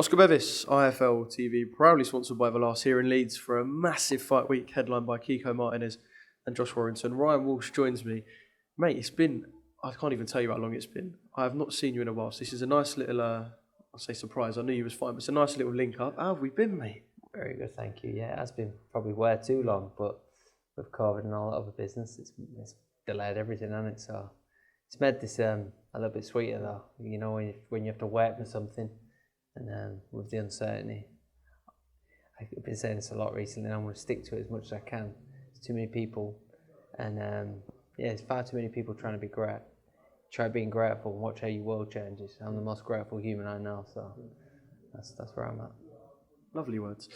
Oscar Bevis, IFL TV, proudly sponsored by Everlast here in Leeds for a massive fight week headlined by Kiko Martinez and Josh Warrington. Ryan Walsh joins me. Mate, it's been, I can't even tell you how long it's been. I have not seen you in a while, so this is a nice little, I'll say surprise. I knew you was fine, but it's a nice little link up. How have we been, mate? Very good, thank you. Yeah, it has been probably way too long, but with COVID and all that other business, it's delayed everything, hasn't it? So it's made this a little bit sweeter though. You know, when you have to wait for something, and with the uncertainty, I've been saying this a lot recently, and I'm going to stick to it as much as I can. There's too many people, and it's far too many people trying to be great. Try being grateful and watch how your world changes. I'm the most grateful human I know, so that's where I'm at. Lovely words.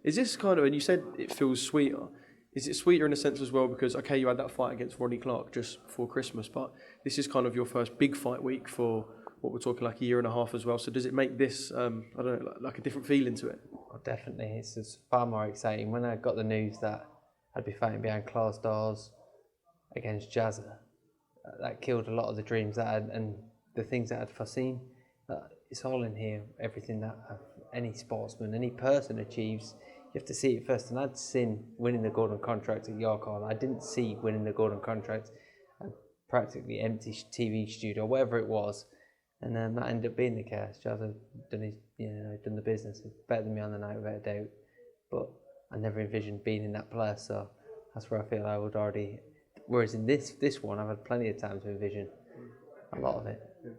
Is this kind of, and you said it feels sweeter, is it sweeter in a sense as well because, okay, you had that fight against Ronnie Clark just before Christmas, but this is kind of your first big fight week for what we're talking like a year and a half as well, so does it make this, I don't know, like a different feeling to it? Oh, definitely, it's just far more exciting. When I got the news that I'd be fighting behind closed doors against Jazza, that killed a lot of the dreams that I had and the things that I'd foreseen. It's all in here, everything that any sportsman, any person achieves, you have to see it first. And I'd seen winning the golden contract at York Hall. I didn't see winning the golden contract at practically empty TV studio, whatever it was. And that ended up being the case. Jazza done the business, better than me on the night without a doubt. But I never envisioned being in that place, so that's where I feel I would already. Whereas in this one, I've had plenty of time to envision a lot of it. Yeah.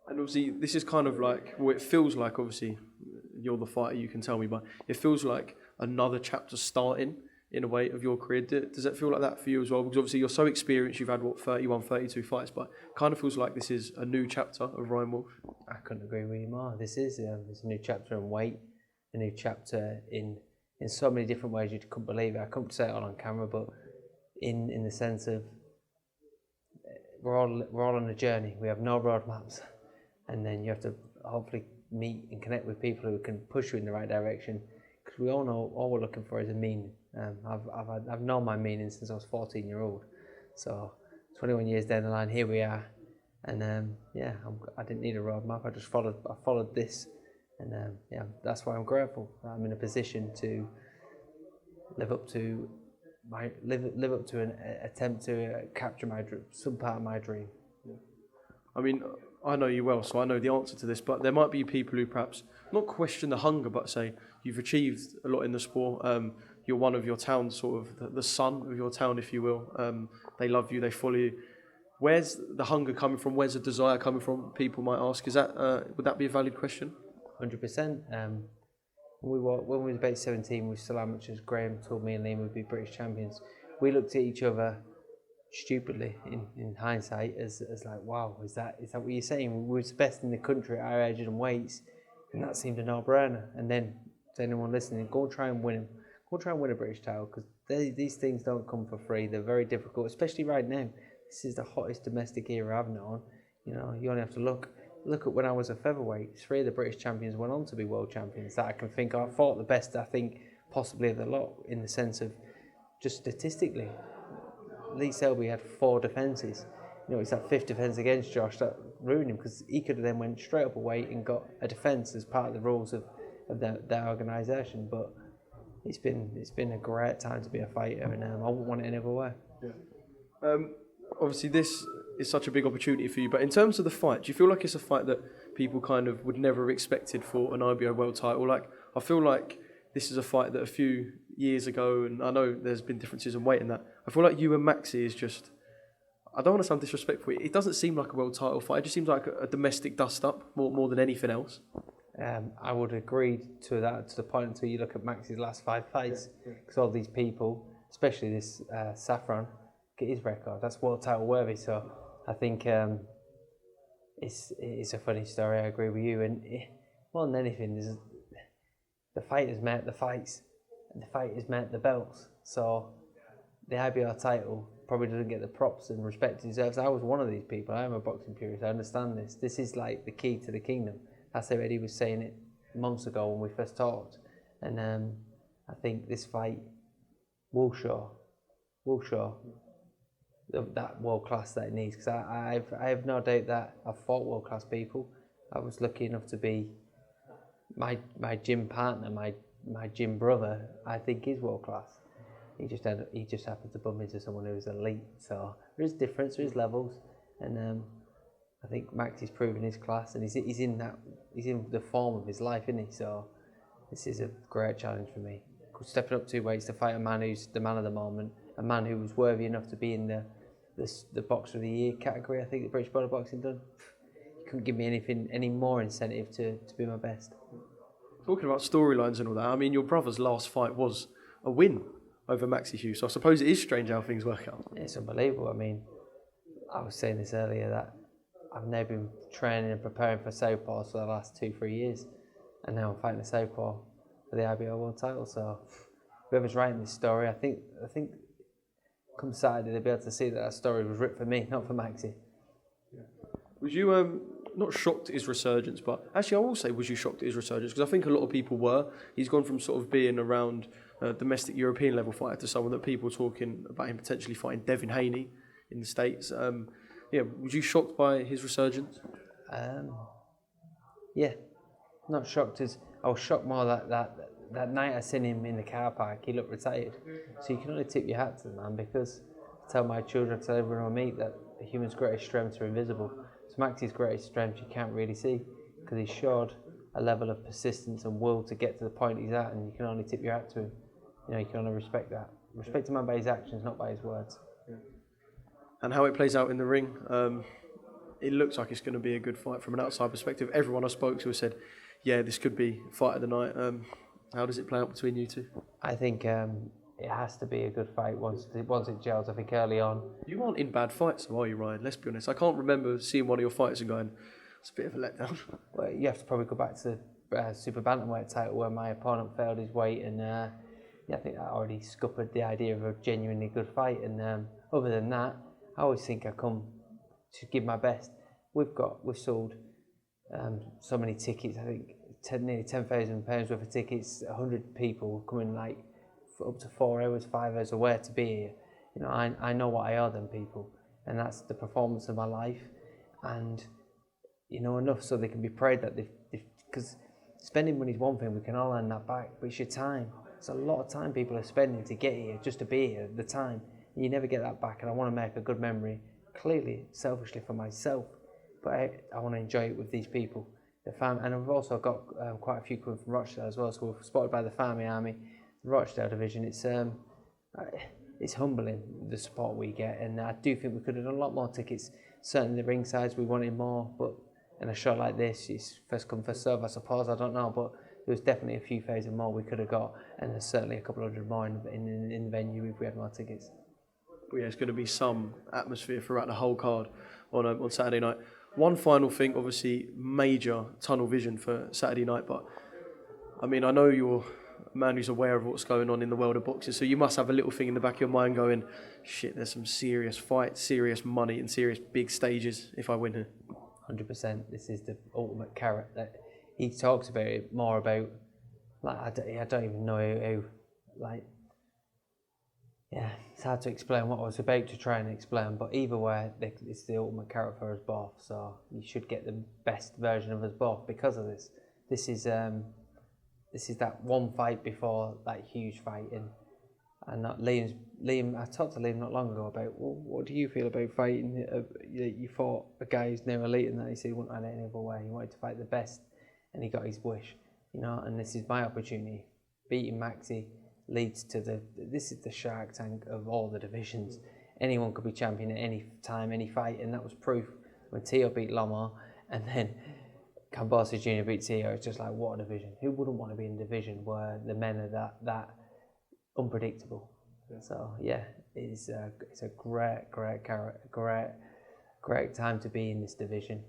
And obviously, this is kind of like, well, it feels like, obviously, you're the fighter, you can tell me, but it feels like another chapter starting in a way of your career. Does that feel like that for you as well? Because obviously you're so experienced, you've had, 31, 32 fights, but it kind of feels like this is a new chapter of Ryan Walsh. I couldn't agree with you more. This is it's a new chapter in weight, a new chapter in so many different ways you couldn't believe it. I couldn't say it all on camera, but in the sense of we're all on a journey. We have no roadmaps, and then you have to hopefully meet and connect with people who can push you in the right direction. Because we all know all we're looking for is a meaning. I've known my meaning since I was 14-year-old. So 21 years down the line, here we are, and I didn't need a roadmap. I just followed this, and that's why I'm grateful. I'm in a position to live up to an attempt to capture some part of my dream. Yeah. I mean, I know you well, so I know the answer to this, but there might be people who perhaps not question the hunger, but say you've achieved a lot in the sport. You're one of your town's sort of the son of your town, if you will. They love you, they follow you. Where's the hunger coming from? Where's the desire coming from? People might ask. Is that would that be a valid question? 100%. When we were about 17, we still amateurs. Graham told me and Loma would be British champions. We looked at each other stupidly in hindsight as like, wow, is that what you're saying? We were the best in the country at our ages and weights, and that seemed a no-brainer. And then to anyone listening, go and try and win them. Go and try and win a British title, because these things don't come for free. They're very difficult, especially right now. This is the hottest domestic era I've known. You know, you only have to look at when I was a featherweight. 3 of the British champions went on to be world champions that I can think of. I fought the best, I think, possibly of the lot, in the sense of just statistically. Lee Selby had 4 defences. You know, it's that 5th defence against Josh that ruined him, because he could have then went straight up a weight and got a defence as part of the rules of their organisation. But it's been a great time to be a fighter, and I wouldn't want it any other way. Yeah. Obviously, this is such a big opportunity for you, but in terms of the fight, do you feel like it's a fight that people kind of would never have expected for an IBO world title? Like, I feel like this is a fight that a few years ago, and I know there's been differences in weight in that, I feel like you and Maxi is just, I don't want to sound disrespectful, it doesn't seem like a world title fight, it just seems like a domestic dust-up more than anything else. I would agree to that to the point until you look at Maxi's last 5 fights, because all these people, especially this Saffron, get his record. That's world title worthy. So I think it's a funny story. I agree with you. And more than anything, the fighters met the fights, and the fighters met the belts. So the IBR title probably doesn't get the props and respect it deserves. I was one of these people. I am a boxing purist. I understand this. This is like the key to the kingdom. That's how Eddie was saying it months ago when we first talked. And I think this fight will show that world class that it needs, because I have no doubt that I've fought world class people. I was lucky enough to be my gym partner, my gym brother, I think is world class. He just happened to bump into someone who was elite. So there is difference, there is levels, and I think Max is proving his class, and he's in the form of his life, isn't he? So this is a great challenge for me. Stepping up 2 weights to fight a man who's the man of the moment, a man who was worthy enough to be in the Boxer of the Year category. I think the British Bodybuilding Boxing done. You couldn't give me any more incentive to be my best. Talking about storylines and all that, I mean, your brother's last fight was a win over Maxi Hughes, so I suppose it is strange how things work out. It's unbelievable. I mean, I was saying this earlier that I've now been training and preparing for Southpaws for the last 2-3 years, and now I'm fighting a Southpaw for the IBO World Title. So whoever's writing this story, I think come Saturday they'll be able to see that story was written for me, not for Maxi. Yeah. Was you not shocked at his resurgence, but actually I will say, was you shocked at his resurgence? Because I think a lot of people were. He's gone from sort of being around domestic European level fighter to someone that people are talking about him potentially fighting Devin Haney in the States. Yeah, was you shocked by his resurgence? Yeah, not shocked as I was shocked more that night I seen him in the car park. He looked retired, so you can only tip your hat to the man, because I tell my children, I tell everyone I meet that a human's greatest strengths are invisible. So Maxi's greatest strengths you can't really see, because he showed a level of persistence and will to get to the point he's at, and you can only tip your hat to him. You know, you can only respect that. Respect a man by his actions, not by his words. Yeah. And how it plays out in the ring, it looks like it's going to be a good fight from an outside perspective. Everyone I spoke to has said, yeah, this could be fight of the night. How does it play out between you two? I think it has to be a good fight once it gels. I think early on. You aren't in bad fights, though, are you, Ryan? Let's be honest. I can't remember seeing one of your fights and going, it's a bit of a letdown. Well, you have to probably go back to the super bantamweight title where my opponent failed his weight, and yeah, I think that already scuppered the idea of a genuinely good fight. And other than that, I always think I come to give my best. We've sold so many tickets. I think nearly £10,000 worth of tickets. 100 people coming like for up to 4 hours, 5 hours away to be here. You know, I know what I owe them people, and that's the performance of my life. And you know, enough so they can be proud that because spending money is one thing, we can all earn that back, but it's your time. It's a lot of time people are spending to get here, just to be here, the time. And you never get that back, and I want to make a good memory, clearly, selfishly for myself, but I want to enjoy it with these people. The fam, and I've also got quite a few coming from Rochdale as well, so we're spotted by the Family Army, the Rochdale division. It's humbling, the support we get, and I do think we could have done a lot more tickets. Certainly the ring size, we wanted more, but in a show like this, it's first come, first serve, I suppose, I don't know, but there was definitely a few thousand more we could have got, and there's certainly a couple hundred more in the venue if we had more tickets. But yeah, it's going to be some atmosphere throughout the whole card on Saturday night. One final thing, obviously, major tunnel vision for Saturday night, but I mean, I know you're a man who's aware of what's going on in the world of boxing, so you must have a little thing in the back of your mind going, shit, there's some serious fights, serious money, and serious big stages if I win here. 100%. This is the ultimate carrot that he talks about it more about. Like I don't even know how like. Yeah, it's hard to explain what I was about to try and explain, but either way, it's the ultimate carrot for us both. So you should get the best version of us both because of this. This is that one fight before that huge fight, and Liam. I talked to Liam not long ago about, well, what do you feel about fighting? You fought a guy who's now elite, and that he said he wouldn't have it any other way. He wanted to fight the best, and he got his wish. You know, and this is my opportunity. Beating Maxi leads to this is the Shark Tank of all the divisions. Anyone could be champion at any time, any fight, and that was proof when Tio beat Loma, and then Kambosos Jr. beat Tio. It's just like, what a division. Who wouldn't want to be in a division where the men are that unpredictable? Yeah. So yeah, it's a great time to be in this division,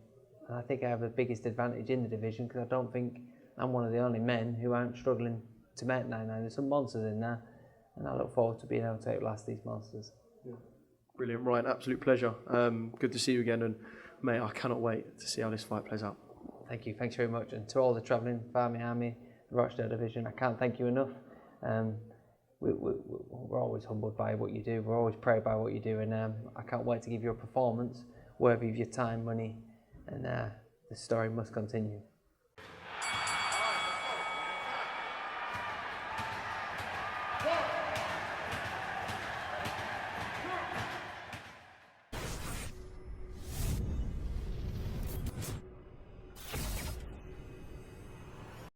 and I think I have the biggest advantage in the division because I don't think I'm one of the only men who aren't struggling to make 9-9. There's some monsters in there, and I look forward to being able to outlast these monsters. Yeah. Brilliant, Ryan. Absolute pleasure. Good to see you again, and mate, I cannot wait to see how this fight plays out. Thank you. Thanks very much, and to all the travelling Family Army, the Rochdale division, I can't thank you enough. We're always humbled by what you do. We're always proud by what you do, and I can't wait to give you a performance worthy of your time, money, and the story must continue.